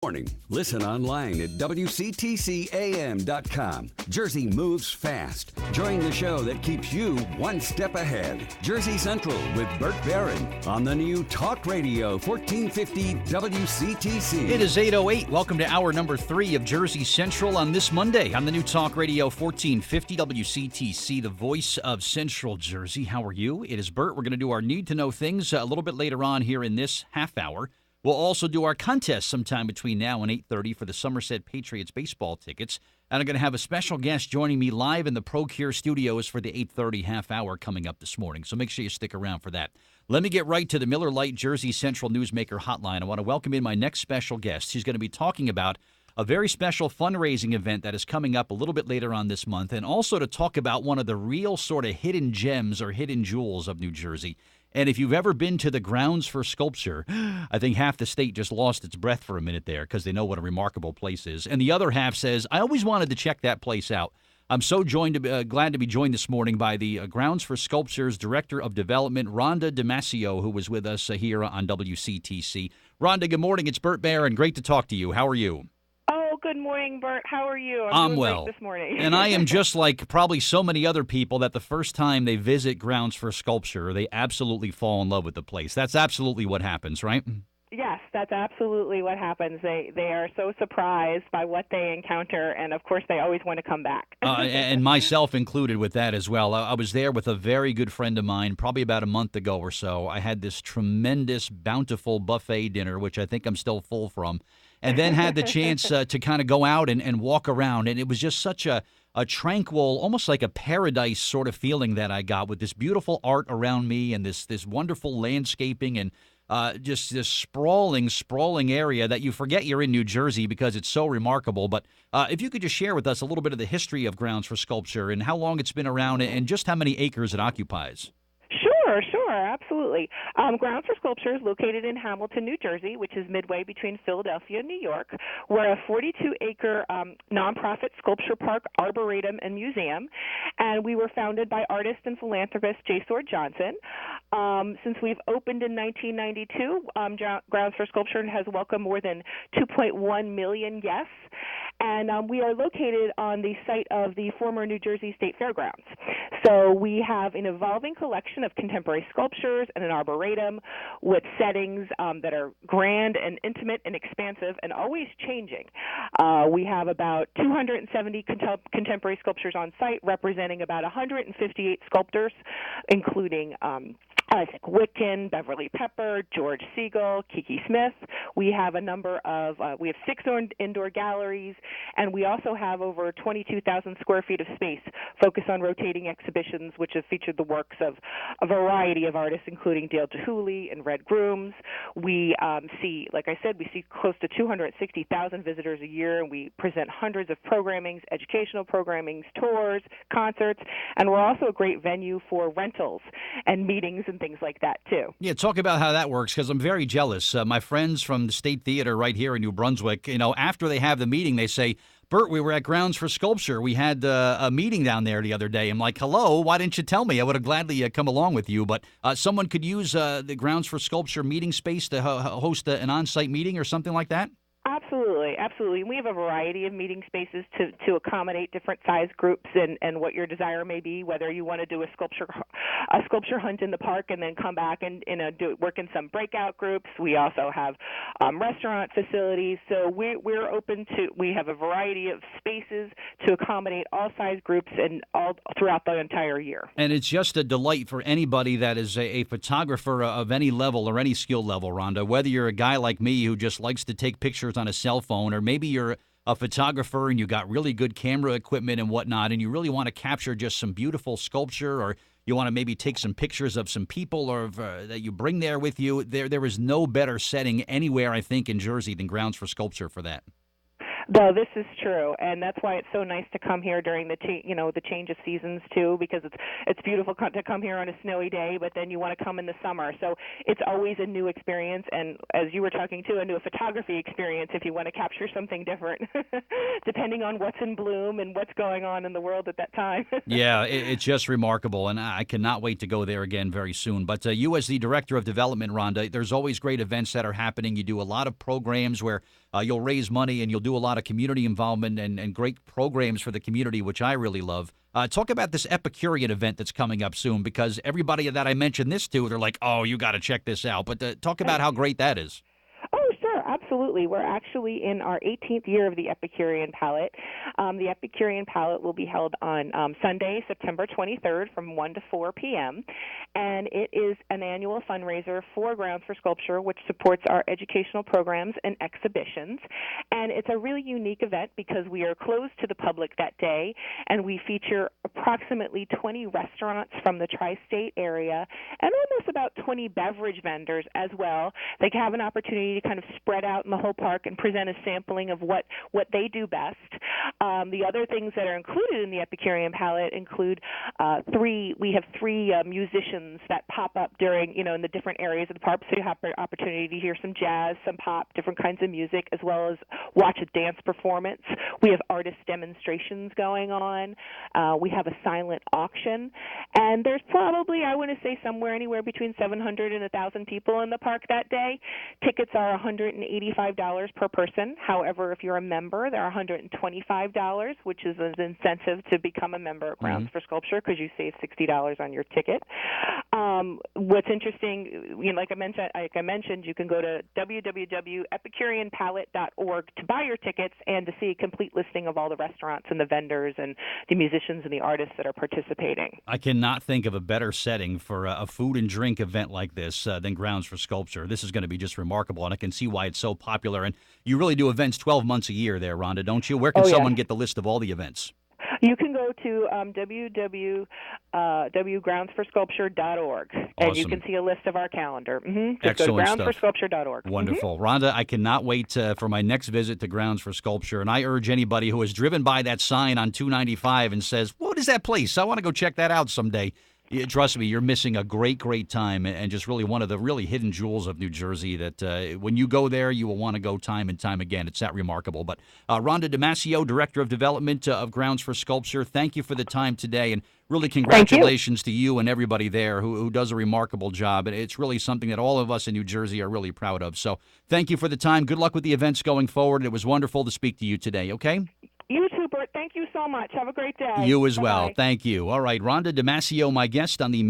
Morning. Listen online at WCTCAM.com. Jersey moves fast. Join the show that keeps you one step ahead. Jersey Central with Bert Barron on the new Talk Radio 1450 WCTC. It is 8:08. Welcome to hour number 3 of Jersey Central on this Monday on the new Talk Radio 1450 WCTC, the voice of Central Jersey. How are you? It is Bert. We're going to do our Need to Know things a little bit later on here in this half hour. We'll also do our contest sometime between now and 8:30 for the Somerset Patriots baseball tickets. And I'm going to have a special guest joining me live in the Procure studios for the 8:30 half hour coming up this morning. So make sure you stick around for that. Let me get right to the Miller Lite Jersey Central Newsmaker Hotline. I want to welcome in my next special guest. He's going to be talking about a very special fundraising event that is coming up a little bit later on this month, and also to talk about one of the real sort of hidden gems or hidden jewels of New Jersey. And if you've ever been to the Grounds for Sculpture, I think half the state just lost its breath for a minute there because they know what a remarkable place is. And the other half says, I always wanted to check that place out. I'm so glad to be joined this morning by the Grounds for Sculpture's Director of Development, Rhonda DiMascio, who was with us here on WCTC. Rhonda, good morning. It's Bert Barron. Great to talk to you. How are you? Good morning, Bert. How are you? I'm well this morning. And I am just like probably so many other people that the first time they visit Grounds for Sculpture, they absolutely fall in love with the place. That's absolutely what happens, right? Yes, that's absolutely what happens. They are so surprised by what they encounter, and of course they always want to come back. And myself included with that as well. I was there with a very good friend of mine probably about a month ago or so. I had this tremendous, bountiful buffet dinner, which I think I'm still full from, and then had the chance to kind of go out and walk around, and it was just such a tranquil, almost like a paradise sort of feeling that I got with this beautiful art around me and this wonderful landscaping and just this sprawling area that you forget you're in New Jersey because it's so remarkable. But if you could just share with us a little bit of the history of Grounds for Sculpture and how long it's been around and just how many acres it occupies. Sure, absolutely. Grounds for Sculpture is located in Hamilton, New Jersey, which is midway between Philadelphia and New York. We're a 42-acre nonprofit sculpture park, arboretum, and museum, and we were founded by artist and philanthropist J. Sword Johnson. Since we've opened in 1992, Grounds for Sculpture has welcomed more than 2.1 million guests, and we are located on the site of the former New Jersey State Fairgrounds. So we have an evolving collection of contemporary sculptures and an arboretum with settings that are grand and intimate and expansive and always changing. We have about 270 contemporary sculptures on site representing about 158 sculptors, including Isaac Witkin, Beverly Pepper, George Siegel, Kiki Smith. We have we have 6 indoor galleries, and we also have over 22,000 square feet of space focused on rotating exhibitions, which have featured the works of a variety of artists, including Dale DeHooley and Red Grooms. We see close to 260,000 visitors a year, and we present hundreds of programmings, educational programmings, tours, concerts, and we're also a great venue for rentals and meetings and things like that, too. Yeah, talk about how that works, because I'm very jealous. My friends from the State Theater right here in New Brunswick, after they have the meeting, they say, Bert, we were at Grounds for Sculpture. We had a meeting down there the other day. I'm like, hello, why didn't you tell me? I would have gladly come along with you. But someone could use the Grounds for Sculpture meeting space to host an on-site meeting or something like that? Absolutely. We have a variety of meeting spaces to accommodate different size groups and what your desire may be, whether you want to do a sculpture hunt in the park and then come back and work in some breakout groups. We also have restaurant facilities. So we're open we have a variety of spaces to accommodate all size groups and all throughout the entire year. And it's just a delight for anybody that is a photographer of any level or any skill level, Rhonda, whether you're a guy like me who just likes to take pictures on a cell phone, or maybe you're a photographer and you got really good camera equipment and whatnot, and you really want to capture just some beautiful sculpture, or you want to maybe take some pictures of some people or that you bring there with you. There is no better setting anywhere, I think, in Jersey than Grounds for Sculpture for that. Though this is true, and that's why it's so nice to come here during the the change of seasons too, because it's beautiful to come here on a snowy day, but then you want to come in the summer. So it's always a new experience, and as you were talking too, a new photography experience if you want to capture something different, depending on what's in bloom and what's going on in the world at that time. Yeah, it's just remarkable, and I cannot wait to go there again very soon. But you, as the Director of Development, Rhonda, there's always great events that are happening. You do a lot of programs where you'll raise money and you'll do a lot of community involvement and great programs for the community, which I really love. Talk about this Epicurean event that's coming up soon, because everybody that I mentioned this to, they're like, oh, you got to check this out. But talk about how great that is. Oh, sure, absolutely. We're actually in our 18th year of the Epicurean Palette. The Epicurean Palette will be held on Sunday, September 23rd from 1 to 4 p.m., and it is an annual fundraiser for Grounds for Sculpture, which supports our educational programs and exhibitions. And it's a really unique event because we are closed to the public that day, and we feature approximately 20 restaurants from the tri-state area and almost about 20 beverage vendors as well. They have an opportunity to kind of spread out in the whole park and present a sampling of what they do best. The other things that are included in the Epicurean Palette include three musicians that pop up during, in the different areas of the park, so you have the opportunity to hear some jazz, some pop, different kinds of music, as well as watch a dance performance. We have artist demonstrations going on. We have a silent auction, and there's probably, I want to say, somewhere anywhere between 700 and 1,000 people in the park that day. Tickets are $185 per person. However, if you're a member, they're $125, which is an incentive to become a member at Grounds for Sculpture, because you save $60 on your ticket. What's interesting, like I mentioned, you can go to www.epicureanpalette.org to buy your tickets and to see a complete listing of all the restaurants and the vendors and the musicians and the artists that are participating. I cannot think of a better setting for a food and drink event like this than Grounds for Sculpture. This is going to be just remarkable, and I can see why it's so popular. And you really do events 12 months a year there, Rhonda, don't you? Where can someone get the list of all the events? You can go to www.groundsforsculpture.org, and you can see a list of our calendar. Just go to groundsforsculpture.org. Wonderful. Rhonda, I cannot wait for my next visit to Grounds for Sculpture, and I urge anybody who has driven by that sign on 295 and says, what is that place? I want to go check that out someday. Trust me, you're missing a great, great time, and just really one of the really hidden jewels of New Jersey that when you go there, you will want to go time and time again. It's that remarkable. But Rhonda DiMascio, Director of Development of Grounds for Sculpture, thank you for the time today, and really congratulations to you and everybody there who does a remarkable job. And it's really something that all of us in New Jersey are really proud of. So thank you for the time. Good luck with the events going forward. It was wonderful to speak to you today, okay? You too, Bert. Thank you so much. Have a great day. You as well. Bye-bye. Thank you. All right, Rhonda DiMascio, my guest on the